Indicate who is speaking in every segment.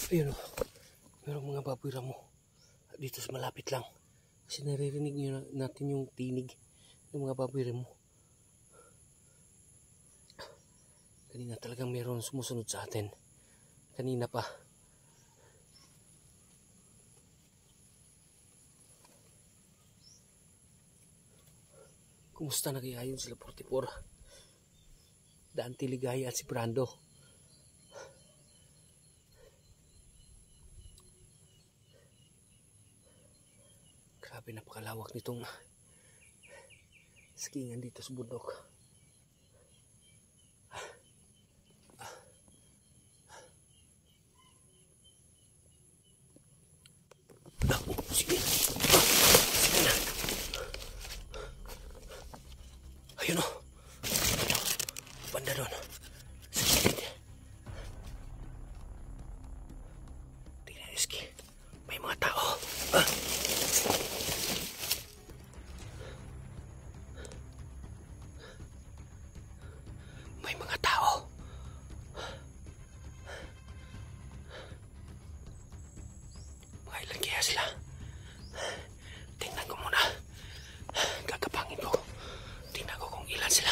Speaker 1: Ayun o, merong mga baboy ramo dito sa malapit lang. Kasi naririnig natin yung tinig ng mga baboy ramo. Kanina talagang meron sumusunod sa atin. Kanina pa. Kumusta nag-iayon sila 44? Dante Ligaya at si Brando. Grabe, napakalawak nitong skiingan dito sa bundok. Sige. Sige na. Ayun o. Banda doon. Sa gilid. Tingnan, Rizky. May mga tao. May mga tao. Mga ilan kaya sila? Tingnan ko muna. Gagapangin ko. Tingnan ko kung ilan sila.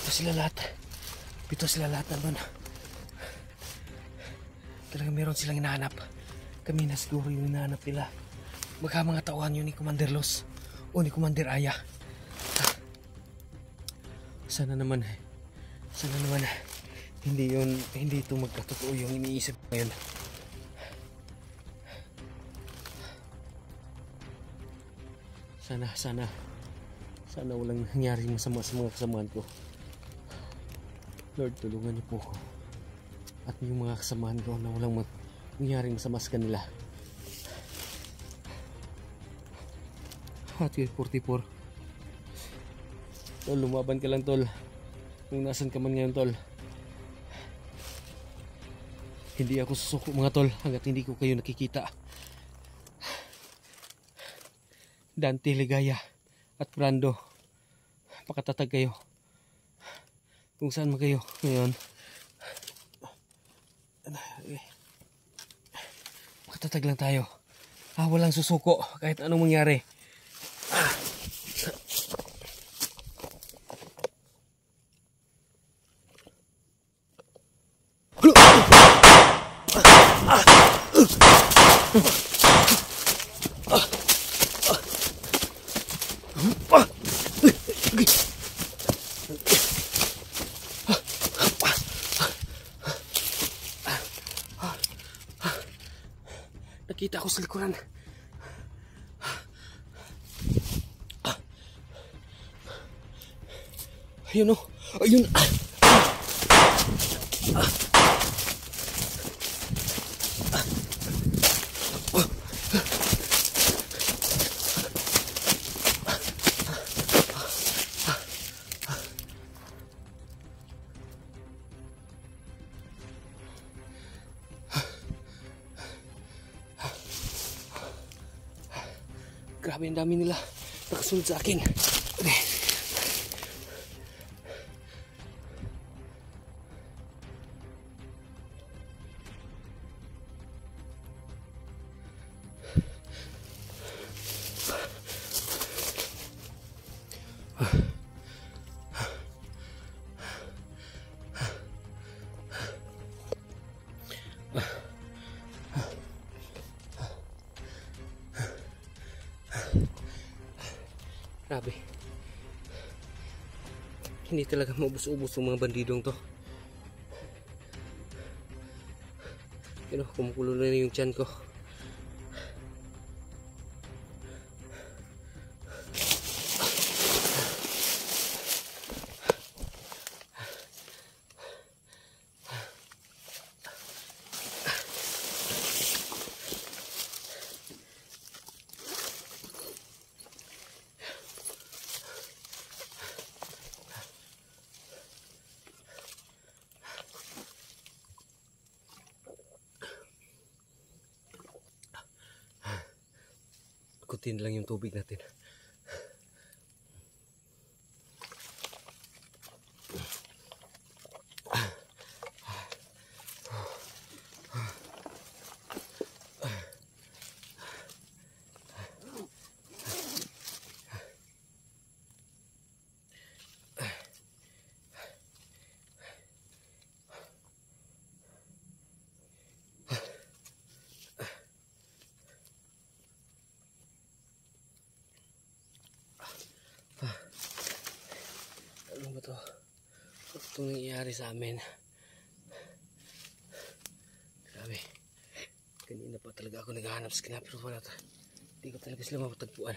Speaker 1: Pito sila lahat naman. Talagang meron silang hinahanap. Kami na siguro yung hinahanap nila. Baka mga tauhan yun ni Commander Los o ni Commander Aya. Sana naman hindi ito magkatotoo yung iniisip ngayon. Sana walang nangyari masama sa mga kasamaan ko. Lord, tulungan niyo po ko at yung mga kasamahan ko na walang mangyaring masama sa kanila. At 44, Tol, lumaban ka lang, Tol. Kung nasan ka man ngayon, Tol. Hindi ako susuko, mga Tol, hanggat hindi ko kayo nakikita. Dante Ligaya at Brando, pakatatag kayo kung saan man kayo ngayon. Pakatatag lang tayo. Walang susuko kahit anong mangyari. Nakita ko sa likuran. Ayun o. Ayun. Grabe, ang dami nila nakasunod sa akin. Grabe. Hindi talaga maubos-ubos yung mga bandidong to. Pero kumukulo na yung tiyan ko. Ikutin lang yung tubig natin. Ano ba to? Itong nangyayari sa amin. Grabe. Kanina pa talaga ako naghahanap sa kanila pero wala. Hindi ko talaga sila mapatagpuan.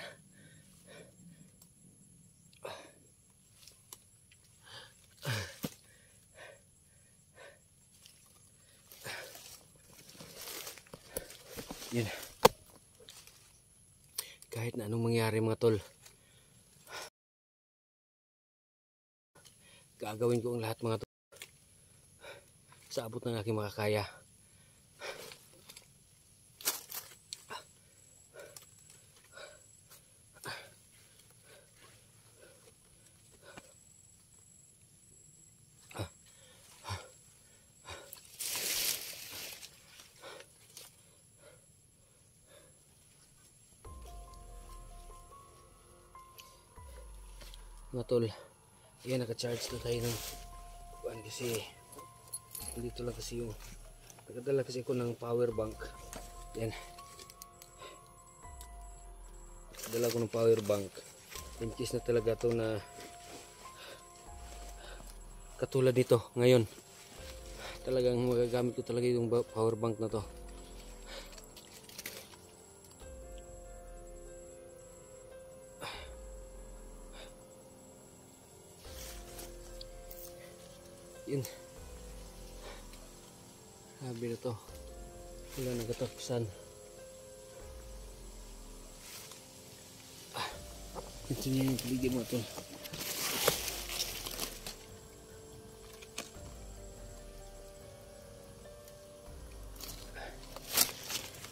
Speaker 1: Yun. Kahit na anong mangyari mga tol, gagawin ko ang lahat mga tol sa abot ng aking makakaya. Mga tol, ayan, naka-charge na tayo ng kuan kasi dito lang kasi yung nagadala kasi ako ng power bank. Yan, dala ko ng power bank in case na talaga to na katulad dito ngayon, talagang magagamit ko talaga yung power bank na to. Yun, sabi na to, wala nagatapusan. Continue yung paligid mo ito.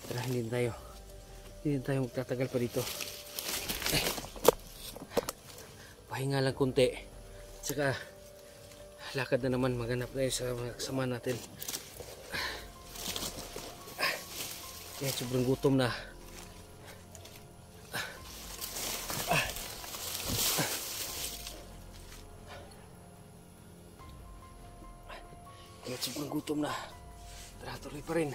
Speaker 1: Tara, hindi tayo magtatagal pa dito. Pahinga lang konti, tsaka lakad na naman, maghanap tayo sa mga kasama natin. Kaya sobrang gutom na. Kaya sobrang gutom na. Tara, tuloy pa rin.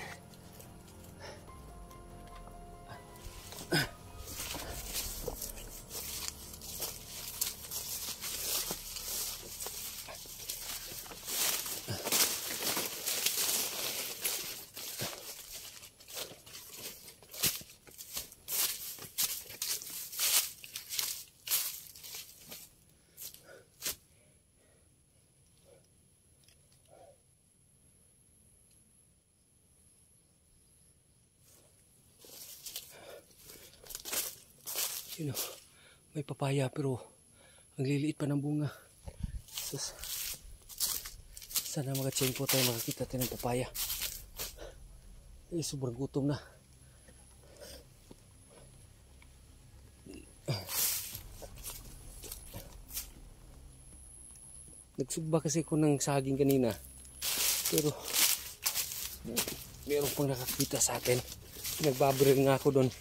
Speaker 1: You know, may papaya pero ang liliit pa ng bunga. Sus, sana makachempo tayo, makakita tayo ng papaya. Sobrang gutom na. Nagsugba kasi ko ng saging kanina pero meron pang nakakita sa atin. Nagbabril nga ako doon.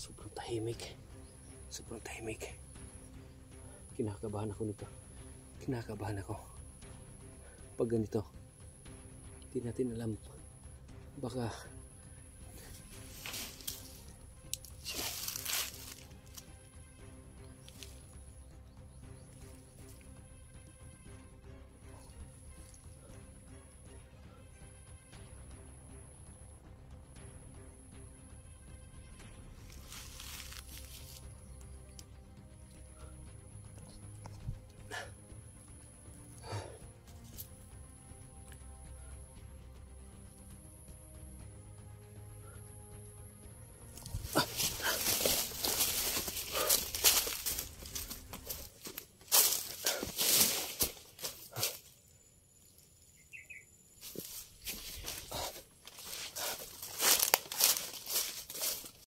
Speaker 1: Sobrang tahimik. Sobrang tahimik. Kinakabahan ako nito. Kinakabahan ako. Pag ganito, hindi natin alam. Baka